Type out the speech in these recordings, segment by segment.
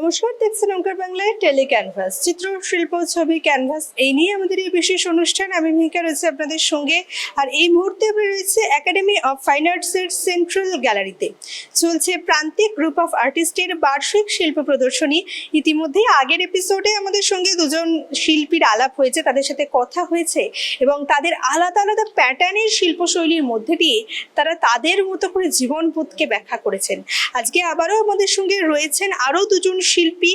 নমস্কার, দেখছেন ওঙ্কার বাংলায় টেলি ক্যানভাস, চিত্রশিল্প, ছবি, ক্যানভাস এই নিয়ে আমাদের এই বিশেষ অনুষ্ঠান। আমি মিহিকা রয়েছে আপনাদের সঙ্গে। আর এই মুহূর্তে আমরা রয়েছে একাডেমি অফ ফাইন আর্টসের সেন্ট্রাল গ্যালারিতে। চলছে প্রান্তিক গ্রুপ অফ আর্টিস্টের বার্ষিক শিল্প প্রদর্শনী। ইতিমধ্যেই আগের এপিসোডে আমাদের সঙ্গে দুজন শিল্পীর আলাপ হয়েছে, তাদের সাথে কথা হয়েছে এবং তাদের আলাদা আলাদা প্যাটার্নের শিল্পশৈলীর মধ্যে দিয়ে তারা তাদের মতো করে জীবনবোধকে ব্যাখ্যা করেছেন। আজকে আবারও আমাদের সঙ্গে রয়েছেন আরও দুজন শিল্পী।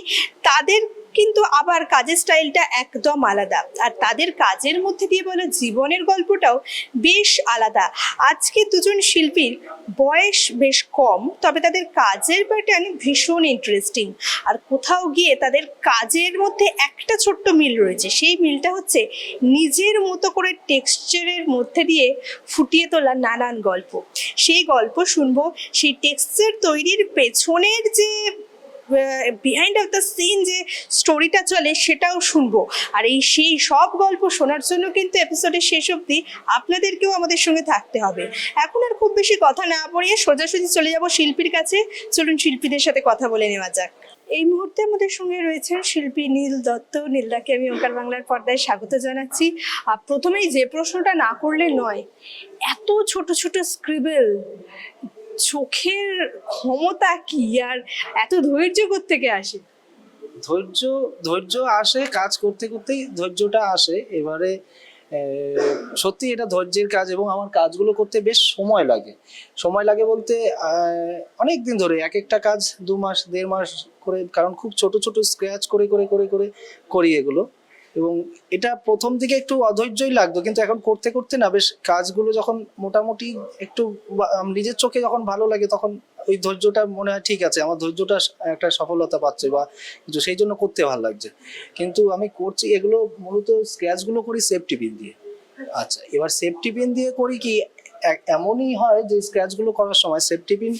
তাদের কিন্তু আবার কাজের স্টাইলটা একদম আলাদা, আর তাদের কাজের মধ্যে দিয়ে বলা জীবনের গল্পটাও বেশ আলাদা। আজকে দুজন শিল্পীর বয়স বেশ কম, তবে তাদের কাজের প্যাটার্ন ভীষণ ইন্টারেস্টিং। আর কোথাও গিয়ে তাদের কাজের মধ্যে একটা ছোট্ট মিল রয়েছে, সেই মিলটা হচ্ছে নিজের মতো করে টেক্সচারের মধ্যে দিয়ে ফুটিয়ে তোলা নানান গল্প। সেই গল্প শুনবো, সেই টেক্সচার তৈরির পেছনের যে বিহাইন্ড অফ দ্য সিন যে স্টোরিটা চলে সেটাও শুনবো। আর সেই সব গল্প শোনার জন্য কিন্তু এপিসোডের শেষ অবধি আপনাদেরকেও আমাদের সঙ্গে থাকতে হবে। এখন আর খুব বেশি কথা না বলিয়ে সোজাসুজি চলে যাব শিল্পীর কাছে। চলুন শিল্পীদের সাথে কথা বলে নেওয়া যাক। এই মুহূর্তে আমাদের সঙ্গে রয়েছেন শিল্পী নীল দত্ত। নীলদাকে আমি ওঙ্কার বাংলার পর্দায় স্বাগত জানাচ্ছি। প্রথমেই যে প্রশ্নটা না করলে নয়, এত ছোট ছোট স্ক্রিবেল, চোখের ক্ষমতা কি, আর এত ধৈর্য কোত্থেকে আসে? ধৈর্য ধৈর্য আসে, কাজ করতে করতেই ধৈর্যটা আসে। এবারে সত্যি এটা ধৈর্যের কাজ, এবং আমার কাজগুলো করতে বেশ সময় লাগে। সময় লাগে বলতে অনেক দিন ধরে এক একটা কাজ 2 মাস 1.5 মাস করে, কারণ খুব ছোট ছোট স্ক্র্যাচ করে করে করে করে করি এগুলো। এবং এটা প্রথম দিকে একটু অধৈর্যই লাগতো, কিন্তু এখন করতে করতে না বেশ কাজগুলো যখন মোটামুটি একটু নিজের চোখে যখন ভালো লাগে, তখন ওই ধৈর্যটা মনে হয় ঠিক আছে, আমার ধৈর্যটা একটা সফলতা পাচ্ছে বা কিছু, সেই জন্য করতে ভালো লাগছে। কিন্তু আমি করছি এগুলো মূলত স্ক্র্যাচগুলো করি সেফটি পিন দিয়ে। আচ্ছা, এবার সেফটি পিন দিয়ে করি কি, এমনই হয় যে স্ক্র্যাচগুলো করার সময় সেফটি পিন,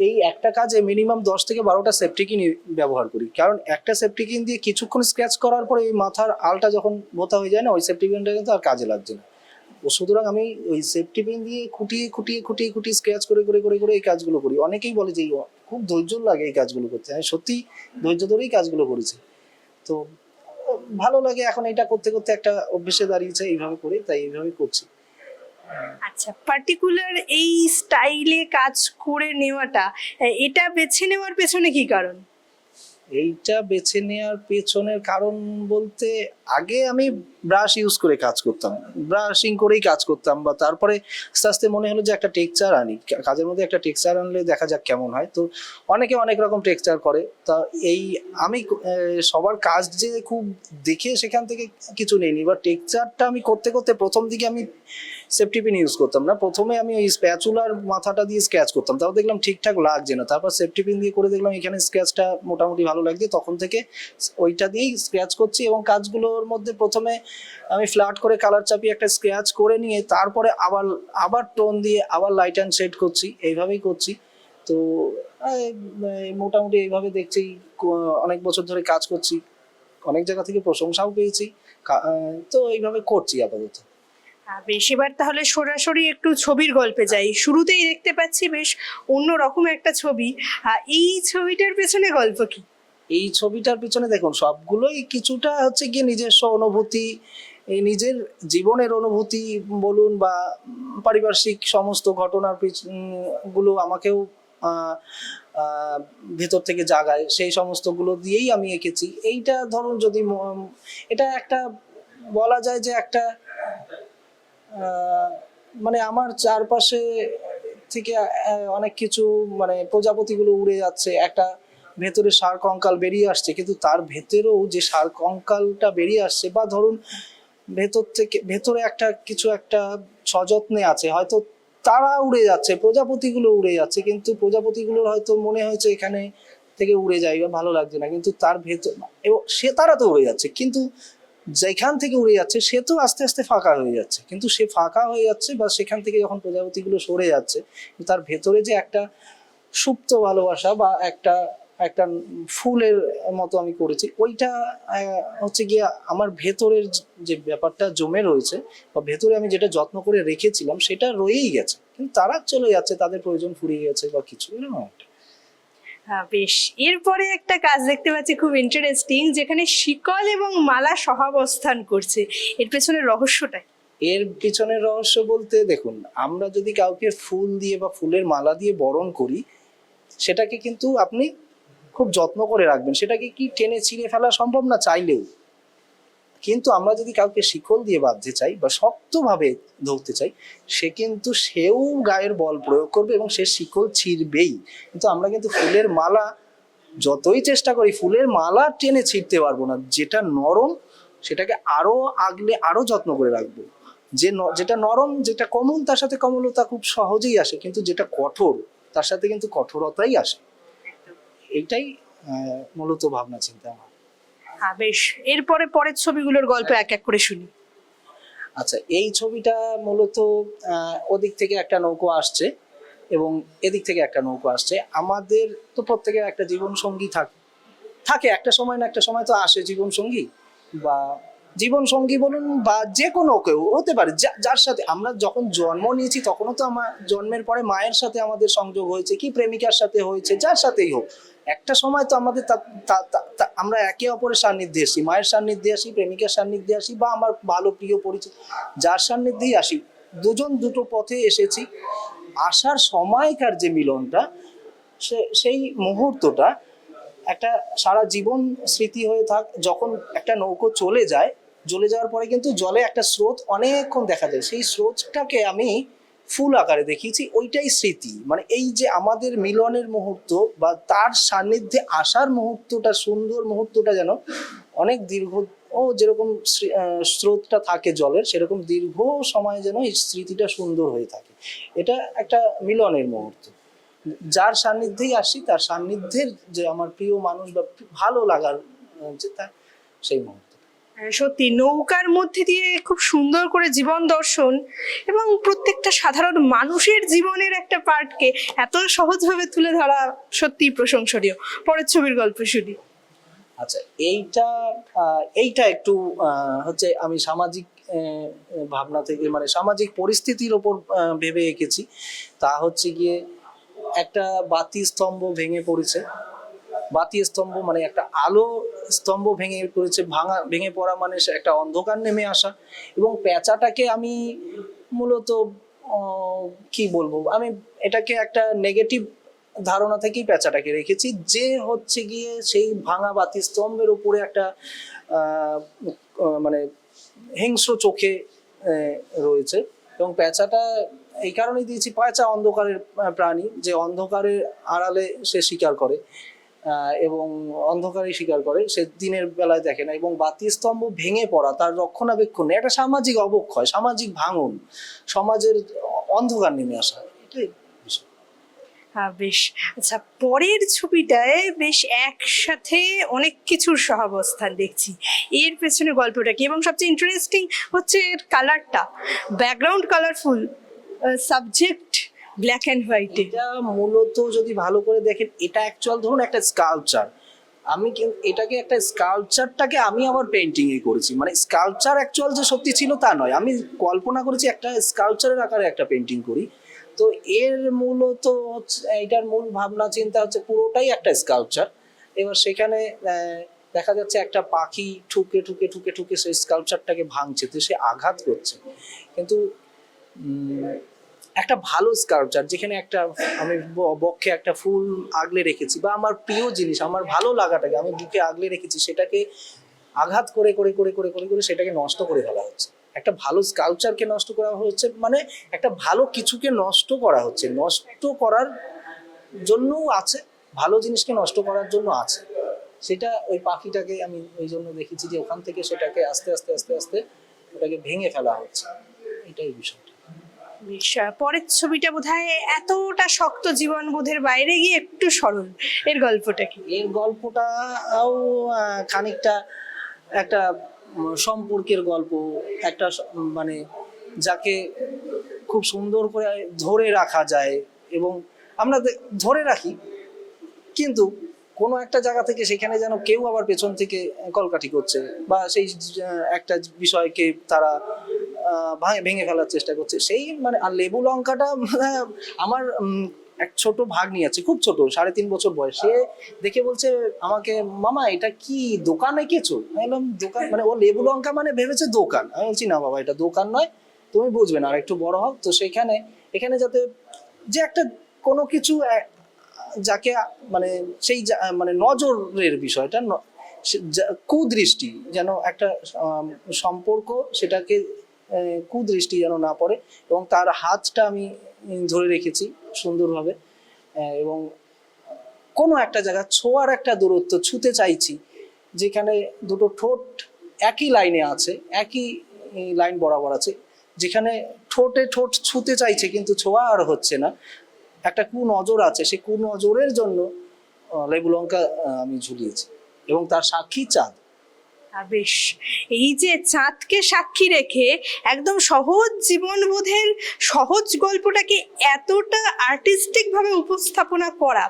এই একটা কাজে মিনিমাম 10 থেকে 12টা সেফটি কিন ব্যবহার করি। কারণ একটা সেফটি কিন দিয়ে কিছুক্ষণ স্ক্র্যাচ করার পরে এই মাথার আলটা যখন ভোতা হয়ে যায় না, ওই সেফটি পিনটা কিন্তু আর কাজে লাগছে না। সুতরাং আমি ওই সেফটি পিন দিয়ে খুঁটিয়ে খুঁটিয়ে খুঁটিয়ে খুঁটিয়ে স্ক্র্যাচ করে করে করে করে এই কাজগুলো করি। অনেকেই বলে যে খুব ধৈর্য লাগে এই কাজগুলো করতে। আমি সত্যি ধৈর্য ধরেই কাজগুলো করেছি। তো ভালো লাগে, এখন এটা করতে করতে একটা অভ্যেসে দাঁড়িয়েছে, এইভাবে করে, তাই এইভাবে করছি। আচ্ছা, পার্টিকুলার এই স্টাইলে কাজ করে নেওয়াটা, এটা বেছে নেওয়ার পেছনে কি কারণ? এইটা বেছে নেওয়ার পেছনের কারণ বলতে, আগে আমি ব্রাশ ইউজ করে কাজ করতাম, ব্রাশিং করেই কাজ করতাম, বা তারপরে আস্তে আস্তে মনে হলো যে একটা টেক্সচার আনি, কাজের মধ্যে একটা টেক্সচার আনলে দেখা যাক কেমন হয়। তো অনেকে অনেক রকম টেক্সচার করে। তা এই আমি সবার কাজ যে খুব দেখে সেখান থেকে কিছু নেইনি, বা টেক্সচারটা আমি করতে করতে প্রথম দিকে আমি সেফটি পিন ইউজ করতাম না। প্রথমে আমি ওই স্প্যাচুলার মাথাটা দিয়ে স্ক্র্যাচ করতাম, তাও দেখলাম ঠিকঠাক লাগছে না। তারপর সেফটি পিন দিয়ে করে দেখলাম এখানে স্ক্র্যাচটা মোটামুটি ভালো লাগছে, তখন থেকে ওইটা দিয়েই স্ক্র্যাচ করছি। এবং কাজগুলোর মধ্যে প্রথমে আমি ফ্ল্যাট করে কালার চাপিয়ে একটা স্ক্র্যাচ করে নিয়ে তারপরে আবার আবার টোন দিয়ে আবার লাইট অ্যান্ড শেড করছি, এইভাবেই করছি। তো মোটামুটি এইভাবে দেখছি, অনেক বছর ধরে কাজ করছি, অনেক জায়গা থেকে প্রশংসাও পেয়েছি। তো এইভাবে করছি আপাতত। বেশ, এবার তাহলে সরাসরি একটু ছবির গল্পে যাই। শুরুতেই দেখতে পাচ্ছি বেশ অন্যরকম একটা ছবি। এই ছবিটার পেছনে গল্প কি? এই ছবিটার পিছনে দেখুন, সবগুলোই কিছুটা হচ্ছে গিয়ে নিজস্ব অনুভূতি, এই নিজের জীবনের অনুভূতি বলুন, বা পারিপার্শ্বিক সমস্ত ঘটনার গুলো আমাকেও ভেতর থেকে জাগায়, সেই সমস্তগুলো দিয়েই আমি এঁকেছি। এইটা ধরুন, যদি এটা একটা বলা যায় যে একটা মানে আমার চারপাশে থেকে অনেক কিছু, মানে প্রজাপতিগুলো উড়ে যাচ্ছে, একটা ভেতরে ষাঁড় কঙ্কাল বেরিয়ে আসছে, কিন্তু তার ভেতরেও যে ষাঁড় কঙ্কালটা বেরিয়ে আসছে, বা ধরুন ভেতর থেকে ভেতরে একটা কিছু একটা সযত্নে আছে, হয়তো তারা উড়ে যাচ্ছে, প্রজাপতিগুলো উড়ে যাচ্ছে, কিন্তু প্রজাপতিগুলোর হয়তো মনে হয়েছে এখানে থেকে উড়ে যায় বা ভালো লাগছে না, কিন্তু তার ভেতর, এবং সে তারা তো উড়ে যাচ্ছে, কিন্তু যেখান থেকে উড়ে যাচ্ছে সে তো আস্তে আস্তে ফাঁকা হয়ে যাচ্ছে, কিন্তু সে ফাঁকা হয়ে যাচ্ছে বা সেখান থেকে যখন প্রজাপতিগুলো সরে যাচ্ছে, তার ভেতরে যে একটা সুপ্ত ভালোবাসা বা একটা একটা ফুলের মতো আমি করেছি, ওইটা হচ্ছে গিয়ে আমার ভেতরের যে ব্যাপারটা জমে রয়েছে, বা ভেতরে আমি যেটা যত্ন করে রেখেছিলাম সেটা রয়েই গেছে, কিন্তু তারা চলে যাচ্ছে, তাদের প্রয়োজন ফুরিয়ে গেছে বা কিছু এরকম একটা। হ্যাঁ, বেশ। এরপরে একটা কাজ দেখতে পাচ্ছি খুব ইন্টারেস্টিং, যেখানে শিকল এবং মালা সহাবস্থান করছে। এর পেছনে রহস্যটা কি? এর পিছনের রহস্য বলতে দেখুন, আমরা যদি কাউকে ফুল দিয়ে বা ফুলের মালা দিয়ে বরণ করি, সেটাকে কিন্তু আপনি খুব যত্ন করে রাখবেন, সেটাকে কি টেনে ছিঁড়ে ফেলা সম্ভব না চাইলেও। কিন্তু আমরা যদি কাউকে শিকল দিয়ে বাঁধতে চাই বা শক্তভাবে ধরতে চাই, সেও গায়ের বল প্রয়োগ করবে এবং সে শিকল ছিঁড়বেই। কিন্তু আমরা কিন্তু ফুলের মালা যতই চেষ্টা করি, ফুলের মালা টেনে ছিঁড়তে পারবো না। যেটা নরম সেটাকে আরো আগলে আরো যত্ন করে রাখবো। যেটা নরম, যেটা কোমল, তার সাথে কোমলতা খুব সহজেই আসে, কিন্তু যেটা কঠোর তার সাথে কিন্তু কঠোরতাই আসে। এইটাই মূলত ভাবনা চিন্তা আমার। হ্যাঁ, বেশ। এরপরে পরের ছবিগুলোর গল্প এক এক করে শুনি। আচ্ছা, এই ছবিটা মূলত ওদিক থেকে একটা নৌকো আসছে এবং এদিক থেকে একটা নৌকো আসছে। আমাদের তো প্রত্যেকের একটা জীবন সঙ্গী থাকে একটা সময় না একটা সময় তো আসে জীবন সঙ্গী, বা জীবন সঙ্গী বলুন বা যে কোনো কেউ হতে পারে, যার সাথে আমরা যখন জন্ম নিয়েছি তখনও তো আমার জন্মের পরে মায়ের সাথে আমাদের সংযোগ হয়েছে, কি প্রেমিকার সাথে হয়েছে, যার সাথেই হোক, একটা সময় তো আমাদের আমরা একে অপরের সান্নিধ্যে আসি, মায়ের সান্নিধ্যে আসি, প্রেমিকার সান্নিধ্যে আসি, বা আমার ভালো প্রিয় পরিচিত যার সান্নিধ্যেই আসি। দুজন দুটো পথে এসেছি, আসার সময়কার যে মিলনটা, সেই মুহূর্তটা একটা সারা জীবন স্মৃতি হয়ে যখন একটা নৌকো চলে যাওয়ার পরে কিন্তু জলে একটা স্রোত অনেকক্ষণ দেখা যায়, সেই স্রোতটাকে আমি ফুল আকারে দেখিয়েছি। ওইটাই স্মৃতি, মানে এই যে আমাদের মিলনের মুহূর্ত বা তার সান্নিধ্যে আসার মুহূর্তটা, সুন্দর মুহূর্তটা যেন অনেক দীর্ঘ, যেরকম স্রোতটা থাকে জলের, সেরকম দীর্ঘ সময় যেন এই স্মৃতিটা সুন্দর হয়ে থাকে। এটা একটা মিলনের মুহূর্ত। যার সান্নিধ্যেই আসি তার সান্নিধ্যের যে আমার প্রিয় মানুষ বা ভালো লাগার যেটা, সেই মুহূর্ত। সত্যি নৌকার মধ্যে দিয়ে খুব সুন্দর করে জীবন দর্শন এবং প্রত্যেকটা সাধারণ মানুষের জীবনের একটা পার্টকে এত সহজভাবে তুলে ধরা সত্যি প্রশংসনীয়। পরের ছবির গল্প শুনি। আচ্ছা, এইটা একটু হচ্ছে আমি সামাজিক ভাবনা থেকে, মানে সামাজিক পরিস্থিতির ওপর ভেবে এঁকেছি। তা হচ্ছে গিয়ে একটা বাতি স্তম্ভ ভেঙে পড়েছে, বাতি স্তম্ভ মানে একটা আলো স্তম্ভ ভেঙে পড়া মানে একটা অন্ধকার নেমে আসা, এবং পেঁচাটাকে আমি মূলত কি বলবো, আমি এটাকে একটা নেগেটিভ ধারণা থেকেই পেঁচাটাকে রেখেছি, যে হচ্ছে গিয়ে সেই ভাঙা বাতি স্তম্ভের উপরে একটা মানে হিংস্র চোখে রয়েছে। এবং পেঁচাটা এই কারণেই দিয়েছি, পেঁচা অন্ধকারের প্রাণী, যে অন্ধকারের আড়ালে সে শিকার করে এবং অন্ধকারে শিকার করে, সে দিনের বেলায় দেখে না। এবং বাতি স্তম্ভ ভেঙে পড়া, তার রক্ষণাবেক্ষণ, একটা সামাজিক অবক্ষয়, সামাজিক ভাঙন, সমাজের অন্ধকার নেমে আসা, এটাই বিষয়। হ্যাঁ, বেশ। আচ্ছা, পরের ছবিটায় বেশ একসাথে অনেক কিছুর সহাবস্থান দেখছি। এর পেছনে গল্পটা কি, এবং সবচেয়ে ইন্টারেস্টিং হচ্ছে এর কালারটা, background colourful, subject black and হোয়াইটে। এটা মূলত যদি ভালো করে দেখেন, এটা অ্যাকচুয়াল ধরুন একটা স্কাল্পচার, আমি এটাকে একটা স্কাল্পচারটাকে আমি আমার পেন্টিং এ করেছি, মানে স্কাল্পচার অ্যাকচুয়াল যে সত্যি ছিল তা নয়, আমি কল্পনা করেছি একটা স্কাল্পচারের আকারে একটা পেন্টিং করি। তো এর মূলত হচ্ছে, এটার মূল ভাবনা চিন্তা হচ্ছে পুরোটাই একটা স্কাল্পচার। এবার সেখানে দেখা যাচ্ছে একটা পাখি ঠুকে ঠুকে ঠুকে ঠুকে সেই স্কাল্পচারটাকে ভাঙছে, তো সে আঘাত করছে। কিন্তু একটা ভালো স্কাল্পচার যেখানে আমি বক্ষে একটা ফুল আগলে রেখেছি, বা আমার প্রিয় জিনিস, আমার ভালো লাগাটাকে আমি বুকে আগলে রেখেছি, সেটাকে আঘাত করে করে করে করে করে করে সেটাকে নষ্ট করে ফেলা হচ্ছে। একটা ভালো স্কাল্পচারকে নষ্ট করা হচ্ছে, মানে একটা ভালো কিছুকে নষ্ট করা হচ্ছে, নষ্ট করার জন্যও আছে, ভালো জিনিসকে নষ্ট করার জন্য আছে। সেটা ওই পাখিটাকে আমি ওই জন্য দেখেছি যে ওখান থেকে সেটাকে আস্তে আস্তে আস্তে আস্তে ওটাকে ভেঙে ফেলা হচ্ছে, এটাই বিষয়টা। পরের ছবিটা বোধহয় এতটা শক্ত জীবনবোধের বাইরে গিয়ে একটু সরল। এর গল্পটা কি? এর গল্পটাও খানিকটা একটা সম্পর্কের গল্প, একটা মানে যাকে খুব সুন্দর করে ধরে রাখা যায়, এবং আমরা ধরে রাখি, কিন্তু কোনো একটা জায়গা থেকে সেখানে যেন কেউ আবার পেছন থেকে কলকাঠি করছে, বা সেই একটা বিষয়কে তারা ভেঙে ফেলার চেষ্টা করছে, সেই মানে। আর লেবু লঙ্কাটা আমার এক ছোট ভাগ্নি আছে, খুব ছোট, 3.5 বছর বয়স। সে দেখে বলছে আমাকে, মামা এটা কি দোকান এঁকেছো? আমি বললাম দোকান মানে? ও লেবু লঙ্কা মানে ভেবেছে দোকান। আমি বলছি না বাবা, এটা দোকান নয়, তুমি বুঝবে না, আর একটু বড় হও। তো এখানে যাতে যে একটা কোনো কিছু যাকে মানে সেই মানে নজরের বিষয়টা কুদৃষ্টি যেন একটা সম্পর্ক, সেটাকে কুদৃষ্টি যেন না পড়ে। এবং তার হাতটা আমি ধরে রেখেছি সুন্দরভাবে, এবং কোনো একটা জায়গা ছোঁয়ার একটা দূরত্ব ছুঁতে চাইছি, যেখানে দুটো ঠোঁট একই লাইনে আছে, একই লাইন বরাবর আছে, যেখানে ঠোঁটে ঠোঁট ছুঁতে চাইছে কিন্তু ছোঁয়া আর হচ্ছে না। একটা কুনজর আছে, সেই কুনজরের জন্য লেবু লঙ্কা আমি ঝুলিয়েছি, এবং তার সাক্ষী চাঁদ। বেশ, এই যে চাঁদকে সাক্ষী রেখে একদম সহজ জীবনবোধের সহজ গল্পটাকে এতটা আর্টিস্টিক ভাবে উপস্থাপনা করা,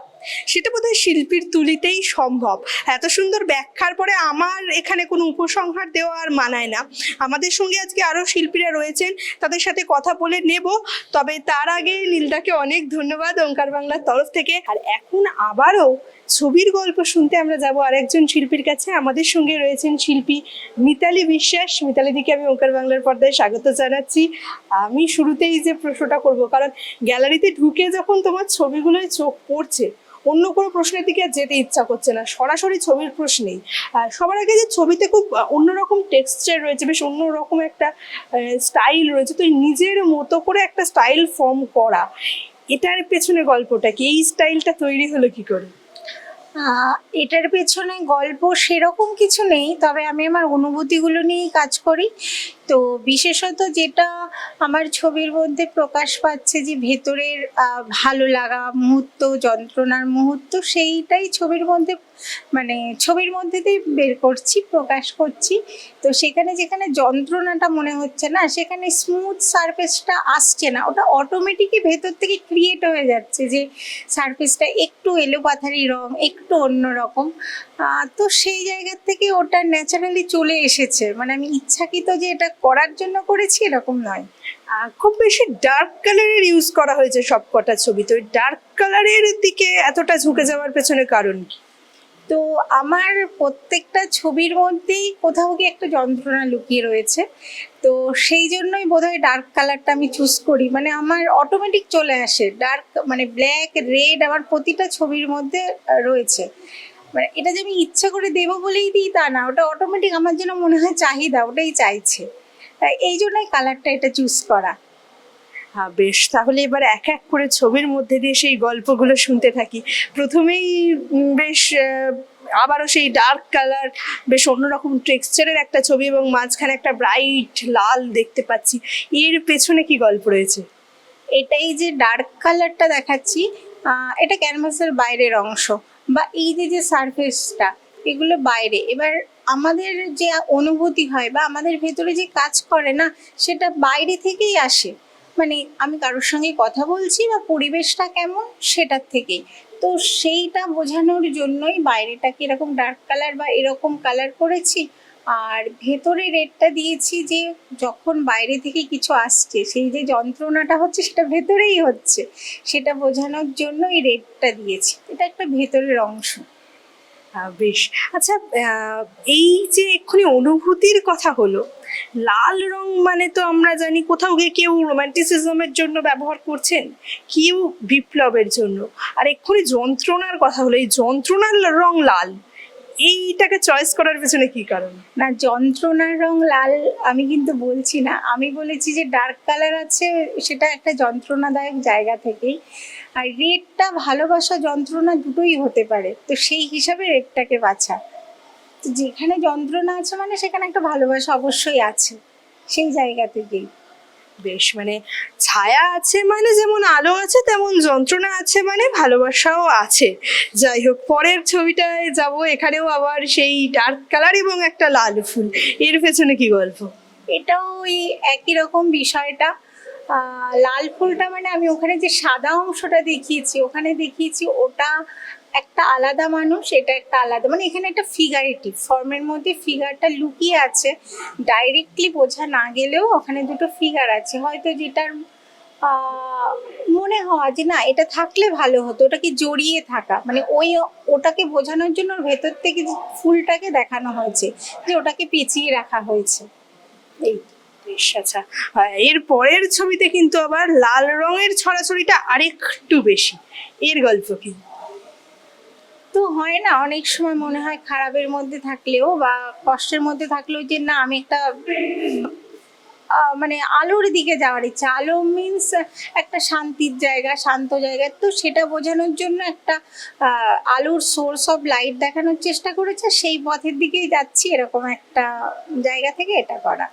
সেটা বোধহয় শিল্পীর তুলিতেই সম্ভব। এত সুন্দর ব্যাখ্যার পরে আমার এখানে কোনো উপসংহার দেওয়া আর মানায় না। আমাদের সঙ্গে আজকে আরো শিল্পীরা রয়েছেন, তাদের সাথে কথা বলে নেব। তবে তার আগে নীলদাকে অনেক ধন্যবাদ ওঙ্কার বাংলার তরফ থেকে। আর এখন আবারও ছবির গল্প শুনতে আমরা যাব আরেকজন শিল্পীর কাছে। আমাদের সঙ্গে রয়েছেন শিল্পী মিতালি বিশ্বাস। মিতালি দিকে আমি ওঙ্কার বাংলার পর্দায় স্বাগত জানাচ্ছি। আমি শুরুতেই যে প্রশ্নটা করব, কারণ গ্যালারিতে ঢুকে যখন তোমার ছবিগুলোয় চোখ পড়ছে, অন্য কোনো প্রশ্নের দিকে আর যেতে ইচ্ছা করছে না, সরাসরি ছবির প্রশ্নেই। সবার আগে যে ছবিতে খুব অন্যরকম টেক্সচার রয়েছে, বেশ অন্যরকম একটা স্টাইল রয়েছে, তো নিজের মতো করে একটা স্টাইল ফর্ম করা, এটার পেছনে গল্পটা কি? এই স্টাইলটা তৈরি হলো কি করে? এটার পেছনে গল্প সেরকম কিছু নেই, তবে আমি আমার অনুভূতিগুলো নিয়েই কাজ করি। তো বিশেষত যেটা আমার ছবির মধ্যে প্রকাশ পাচ্ছে, যে ভেতরের ভালো লাগা মুহূর্ত, যন্ত্রণার মুহূর্ত, সেইটাই ছবির মধ্যে মানে ছবির মধ্যে দিয়ে বের করছি, প্রকাশ করছি। তো সেখানে যেখানে যন্ত্রণাটা মনে হচ্ছে না, সেখানে স্মুথ সারফেসটা আসছে না, ওটা অটোমেটিকই ভেতর থেকে ক্রিয়েট হয়ে যাচ্ছে, যে সারফেসটা একটু এলোপাথারি রং, একটু অন্যরকম। তো সেই জায়গার থেকে ওটা ন্যাচারালি চলে এসেছে, মানে আমি ইচ্ছাকৃত যে এটা করার জন্য করেছি এরকম নয়। খুব বেশি ডার্ক কালারের ইউজ করা হয়েছে সব কটা ছবি, তো ডার্ক কালারের দিকে এতটা ঝুঁকে যাওয়ার পেছনে কারণ কি? তো আমার প্রত্যেকটা ছবির মধ্যেই কোথাও গিয়ে একটা যন্ত্রণা লুকিয়ে রয়েছে, তো সেই জন্যই বোধহয় ডার্ক কালারটা আমি চুজ করি। মানে আমার অটোমেটিক চলে আসে ডার্ক, মানে ব্ল্যাক, রেড আমার প্রতিটা ছবির মধ্যে রয়েছে। মানে এটা যে আমি ইচ্ছা করে দেবো বলেই দিই তা না, ওটা অটোমেটিক আমার যেন মনে হয় চাহিদা, ওটাই চাইছে, তাই এই জন্যই কালারটা এটা চুজ করা। বেশ, তাহলে এবার এক এক করে ছবির মধ্যে দিয়ে সেই গল্পগুলো শুনতে থাকি। প্রথমেই বেশ আবারও সেই ডার্ক কালার, বেশ অন্যরকম টেক্সচারের একটা ছবি, এবং মাঝখানে একটা ব্রাইট লাল দেখতে পাচ্ছি। এর পেছনে কি গল্প রয়েছে? এটাই যে ডার্ক কালারটা দেখাচ্ছি, এটা ক্যানভাসের বাইরের অংশ, বা এই যে সারফেসটা, এগুলো বাইরে। এবার আমাদের যে অনুভূতি হয় বা আমাদের ভেতরে যে কাজ করে না, সেটা বাইরে থেকেই আসে। মানে আমি কারোর সঙ্গে কথা বলছি বা পরিবেশটা কেমন, সেটার থেকেই। তো সেইটা বোঝানোর জন্যই বাইরেটাকে এরকম ডার্ক কালার বা এরকম কালার করেছি, আর ভেতরে রেডটা দিয়েছি, যে যখন বাইরে থেকে কিছু আসছে, সেই যে যন্ত্রণাটা হচ্ছে সেটা ভেতরেই হচ্ছে, সেটা বোঝানোর জন্য এই রেডটা দিয়েছি। এটা একটা ভেতরের অংশ। বেশ, আচ্ছা, এই যে এক্ষুনি অনুভূতির কথা হলো, লাল রং মানে তো আমরা জানি কোথাও গিয়ে কেউ রোমান্টিসিজমের জন্য ব্যবহার করছেন, কেউ বিপ্লবের জন্য। আর এক্ষুনি যন্ত্রণার কথা হলো, এই যন্ত্রণার রং লাল, এইটাকে চয়েস করার পেছনে কি কারণ? না, যন্ত্রণার রং লাল আমি কিন্তু বলছি না, আমি বলেছি যে ডার্ক কালার আছে, সেটা একটা যন্ত্রণাদায়ক জায়গা থেকেই। আর রেডটা ভালোবাসা যন্ত্রণা দুটোই হতে পারে, তো সেই হিসাবে রেডটাকে বাছা। তো যেখানে যন্ত্রণা আছে মানে সেখানে একটা ভালোবাসা অবশ্যই আছে, সেই জায়গা থেকেই। বেশ, মানে ছায়া আছে মানে যেমন আলো আছে, তেমন যন্ত্রণা আছে মানে ভালোবাসাও আছে। যাই হোক, পরের ছবিটায় যাব, এখানেও আবার সেই ডার্ক কালার এবং একটা লাল ফুল, এর পেছনে কি গল্প? এটাও ওই একই রকম বিষয়টা। লাল ফুলটা মানে আমি ওখানে যে সাদা অংশটা দেখিয়েছি, ওখানে দেখিয়েছি ওটা একটা আলাদা মানুষ, এটা একটা আলাদা, মানে এখানে একটা ফিগারেটিভ ফর্মের মধ্যে ফিগারটা লুকিয়ে আছে, ডাইরেক্টলি বোঝা না গেলেও ওখানে দুটো ফিগার আছে, হয়তো যেটার মনে হয় যে না এটা থাকলে ভালো হতো, ওটাকে জড়িয়ে থাকা, মানে ওটাকে বোঝানোর জন্য ওর ভেতর থেকে যে ফুলটাকে দেখানো হয়েছে, যে ওটাকে পেঁচিয়ে রাখা হয়েছে এই। বেশ, আচ্ছা। এর পরের ছবিতে কিন্তু আবার লাল রঙের ছড়াছড়িটা আরেকটু বেশি, এর গল্প কি? তো হয় না অনেক সময় মনে হয় খারাপের মধ্যে থাকলেও বা কষ্টের মধ্যে থাকলেও যে না আমি একটা মানে আলোর দিকে যাওয়ার ইচ্ছা। আলো মিন্স একটা শান্তির জায়গা, শান্ত জায়গা, তো সেটা বোঝানোর জন্য একটা আলোর সোর্স অফ লাইট দেখানোর চেষ্টা করেছে, সেই পথের দিকেই যাচ্ছি, এরকম একটা জায়গা থেকে এটা করা।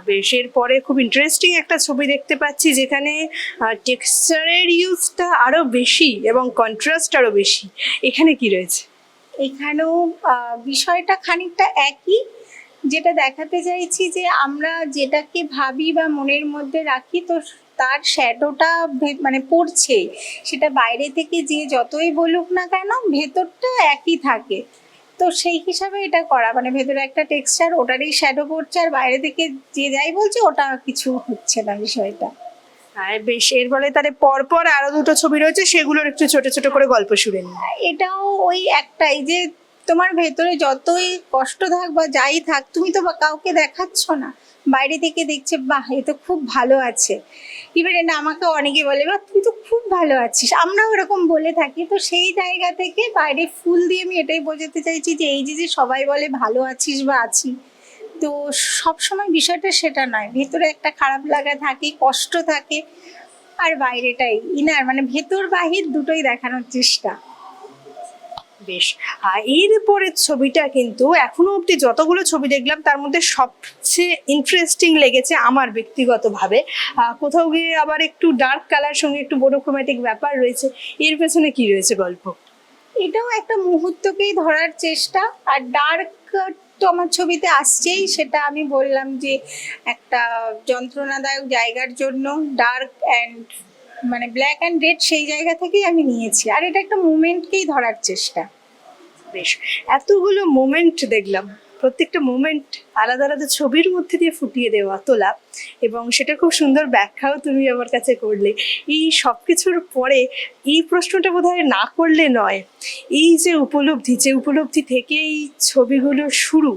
বেশ, এর পরে খুব ইন্টারেস্টিং একটা ছবি দেখতে পাচ্ছি যেখানে টেক্সচারের ইউজটা আরো বেশি এবং কন্ট্রাস্ট আরো বেশি। এখানে কি রয়েছে? এখানেও বিষয়টা খানিকটা একই, যেটা দেখাতে চাইছি যে আমরা যেটাকে ভাবি বা মনের মধ্যে রাখি, তো তার শ্যাডোটা মানে পড়ছেই, সেটা বাইরে থেকে যে যতই বলুক না কেন ভেতরটা একই থাকে। তো সেই হিসাবে এটা করা, মানে ভেতরে একটা টেক্সচার, ওটারই শ্যাডো পড়ছে, আর বাইরে থেকে যে যাই বলছে ওটা কিছু হচ্ছে না বিষয়টা। আর বেশ, এর ফলে তাহলে পরপর আরো দুটো ছবি রয়েছে, সেগুলোর একটু ছোট ছোট করে গল্প শুনে নিই। এটাও ওই একটাই, যে তোমার ভেতরে যতই কষ্ট থাক বা যাই থাক, তুমি তো কাউকে দেখাচ্ছ না, বাইরে থেকে দেখছে বাহ এ তো খুব ভালো আছে, ইভেন এটা আমাকে অনেকে বলে বাহ তুই তো খুব ভালো আছিস, আমরাও এরকম বলে থাকি। তো সেই জায়গা থেকে বাইরে ফুল দিয়ে আমি এটাই বোঝাতে চাইছি যে এই যে সবাই বলে ভালো আছিস বা আছি, তো সবসময় বিষয়টা সেটা নয়, ভেতরে একটা খারাপ লাগা থাকে, কষ্ট থাকে, আর বাইরেটাই ইনার মানে ভেতর বাহির দুটোই দেখানোর চেষ্টা। বেশ, আর এর পরের ছবিটা কিন্তু এখনো অবধি যতগুলো ছবি দেখলাম তার মধ্যে সবচেয়ে ইন্টারেস্টিং লেগেছে আমার ব্যক্তিগতভাবে। কোথাও গিয়ে আবার একটু ডার্ক কালার সঙ্গে একটু মোনোক্রোম্যাটিক ব্যাপার রয়েছে, এর পেছনে কি রয়েছে গল্প? এটাও একটা মুহূর্তকেই ধরার চেষ্টা, আর ডার্ক তো আমার ছবিতে আসছেই, সেটা আমি বললাম যে একটা যন্ত্রণাদায়ক জায়গার জন্য ডার্ক অ্যান্ড মানে ব্ল্যাক অ্যান্ড রেড সেই জায়গা থেকেই আমি নিয়েছি, আর এটা একটা মুমেন্টকেই ধরার চেষ্টা। বেশ, এতগুলো মোমেন্ট দেখলাম, প্রত্যেকটা মোমেন্ট আলাদা আলাদা ছবির মধ্যে দিয়ে ফুটিয়ে দেওয়া তোলা, এবং সেটা খুব সুন্দর ব্যাখ্যাও তুমি আমার কাছে করলে। এই সব কিছুর পরে এই প্রশ্নটা বোধহয় না করলে নয়, এই যে উপলব্ধি থেকে এই ছবিগুলো শুরু,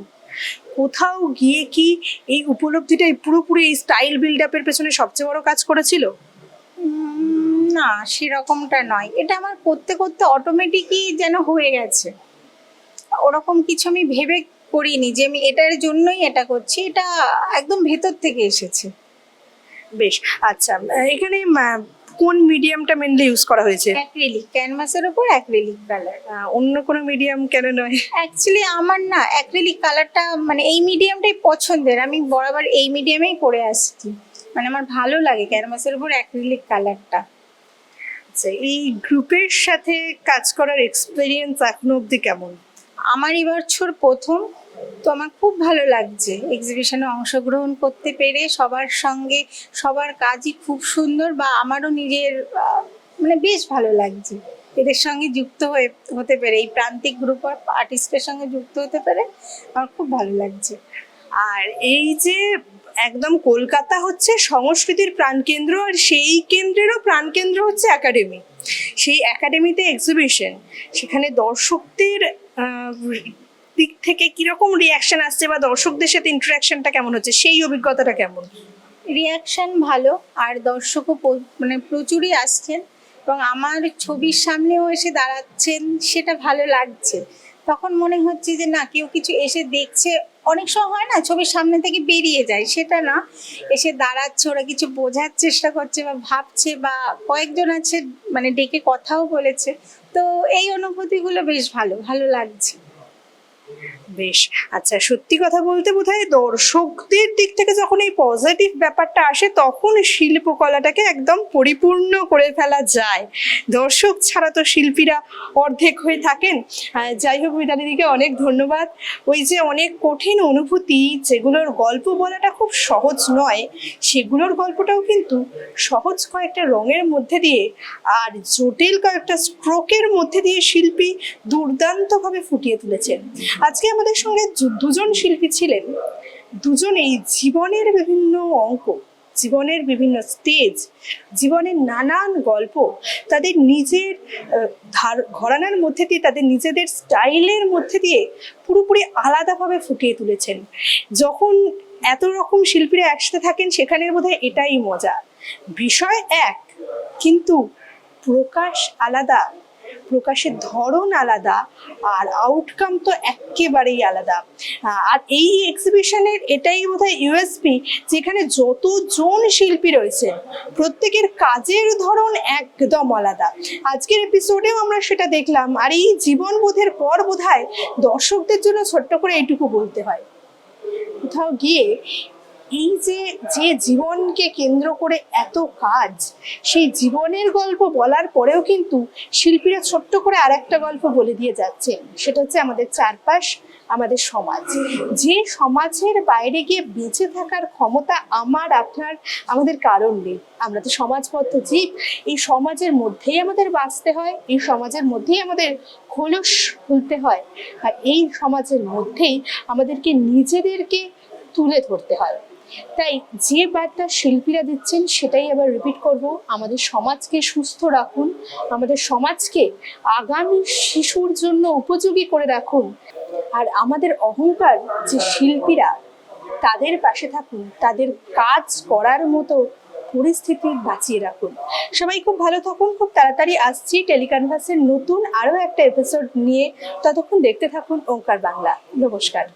কোথাও গিয়ে কি এই উপলব্ধিটাই পুরোপুরি এই স্টাইল বিল্ড আপের পেছনে সবচেয়ে বড় কাজ করেছিল? না সেরকমটা নয়, এটা আমার করতে করতে অটোমেটিকই যেন হয়ে গেছে, ওরকম কিছু আমি ভেবে করিনি যে আমি এটার জন্যই এটা করছি, এটা একদম ভেতর থেকে এসেছে। বেশ, আচ্ছা, এখানে কোন মিডিয়ামটা মেনলি ইউজ করা হয়েছে? অ্যাক্রিলিক, ক্যানভাসের উপর অ্যাক্রিলিক কালার। অন্য কোনো মিডিয়াম কেন নয়? অ্যাকচুয়ালি আমার না অ্যাক্রিলিক কালারটা মানে এই মিডিয়ামটাই পছন্দের, আমি বরাবর এই মিডিয়ামেই করে আসছি, মানে আমার ভালো লাগে ক্যানভাসের উপর অ্যাক্রিলিক কালারটা। আচ্ছা, এই গ্রুপের সাথে কাজ করার এক্সপেরিয়েন্স এখনো অবধি কেমন? আমার এবছর প্রথম, তো আমার খুব ভালো লাগছে এক্সিবিশনে অংশগ্রহণ করতে পেরে, সবার সঙ্গে সবার কাজই খুব সুন্দর, বা আমারও নিজের মানে বেশ ভালো লাগছে এদের সঙ্গে যুক্ত হতে পেরে, এই প্রান্তিক গ্রুপ অফ আর্টিস্টের সঙ্গে যুক্ত হতে পেরে আমার খুব ভালো লাগছে। আর এই যে একদম কলকাতা হচ্ছে সংস্কৃতির প্রাণকেন্দ্র, আর সেই কেন্দ্রেরও প্রাণকেন্দ্র হচ্ছে একাডেমি, সেই একাডেমিতে এক্সিবিশন, সেখানে দর্শকদের দিক থেকে কিরকম রিয়াকশন আসছে বা দর্শকদের সাথে ইন্টারাকশনটা কেমন হচ্ছে, সেই অভিজ্ঞতাটা কেমন? রিয়াকশন ভালো, আর দর্শকও মানে প্রচুরই আসছেন, এবং আমার ছবির সামনেও এসে দাঁড়াচ্ছেন, সেটা ভালো লাগছে। তখন মনে হচ্ছে যে না কেউ কিছু এসে দেখছে, অনেক সময় হয় না ছবির সামনে থেকে বেরিয়ে যায়, সেটা না, এসে দাঁড়াচ্ছে, ওরা কিছু বোঝার চেষ্টা করছে বা ভাবছে, বা কয়েকজন আছে মানে ডেকে কথাও বলেছে, তো এই অনুভূতিগুলো বেশ ভালো ভালো লাগছে। বেশ, আচ্ছা, সত্যি কথা বলতে বোধহয় দর্শকদের দিক থেকে যখন এই পজিটিভ ব্যাপারটা আসে তখন শিল্পকলাটাকে একদম পরিপূর্ণ করে ফেলা যায়, দর্শক ছাড়া তো শিল্পীরা অর্ধেক হয়ে থাকেন। যাই হোক, মিতালিদিকে অনেক ধন্যবাদ। ওই যে অনেক কঠিন অনুভূতি যেগুলোর গল্প বলাটা খুব সহজ নয়, সেগুলোর গল্পটাও কিন্তু সহজ কয়েকটা রঙের মধ্যে দিয়ে আর জটিল কয়েকটা স্ট্রোকের মধ্যে দিয়ে শিল্পী দুর্দান্তভাবে ফুটিয়ে তুলেছেন। আজকে আমাদের সঙ্গে দুজন শিল্পী ছিলেন, দুজনেই জীবনের বিভিন্ন অঙ্ক জীবনের বিভিন্ন স্টেজ, জীবনের নানান গল্প তাদের নিজের ঘরানার মধ্যে দিয়ে, তাদের নিজেদের স্টাইলের মধ্যে দিয়ে পুরোপুরি আলাদাভাবে ফুটিয়ে তুলেছেন। যখন এত রকম শিল্পীরা একসাথে থাকেন সেখানের বোধহয় এটাই মজা। বিষয় এক, কিন্তু প্রকাশ আলাদা, প্রকাশের ধরন আলাদা, আর আউটকাম তো একেবারেই আলাদা। আর এই এক্সিবিশনের এটাই বোধহয় ইউএসপি, যেখানে যতজন শিল্পী রয়েছে প্রত্যেকের কাজের ধরন একদম আলাদা। আজকের এপিসোডেও আমরা সেটা দেখলাম। আর এই জীবনবোধের পর বোধহয় দর্শকদের জন্য ছোট্ট করে এইটুকু বলতে হয়, কোথাও গিয়ে এই যে জীবনকে কেন্দ্র করে এত কাজ, সেই জীবনের গল্প বলার পরেও কিন্তু শিল্পীরা ছোট্ট করে আর একটা গল্প বলে দিয়ে যাচ্ছেন। সেটা হচ্ছে আমাদের চারপাশ, আমাদের সমাজ। যে সমাজের বাইরে গিয়ে বেঁচে থাকার ক্ষমতা আমার, আপনার, আমাদের কারণ নেই। আমরা তো সমাজবদ্ধ জীব। এই সমাজের মধ্যেই আমাদের বাঁচতে হয়, এই সমাজের মধ্যেই আমাদের খোলস খুলতে হয়, আর এই সমাজের মধ্যেই আমাদেরকে নিজেদেরকে তুলে ধরতে হয়। তাই যে বার্তা শিল্পীরা দিচ্ছেন সেটাই আবার রিপিট করব, আমাদের সমাজকে সুস্থ রাখুন, আমাদের সমাজকে আগামী শিশুর জন্য উপযোগী করে রাখুন, আর আমাদের অহংকার যে শিল্পীরা তাদের পাশে থাকুন, তাদের কাজ করার মতো পরিস্থিতি বাঁচিয়ে রাখুন। সবাই খুব ভালো থাকুন। খুব তাড়াতাড়ি আসছি টেলিক্যানভাসের নতুন আরো একটা এপিসোড নিয়ে। ততক্ষণ দেখতে থাকুন ওঙ্কার বাংলা। নমস্কার।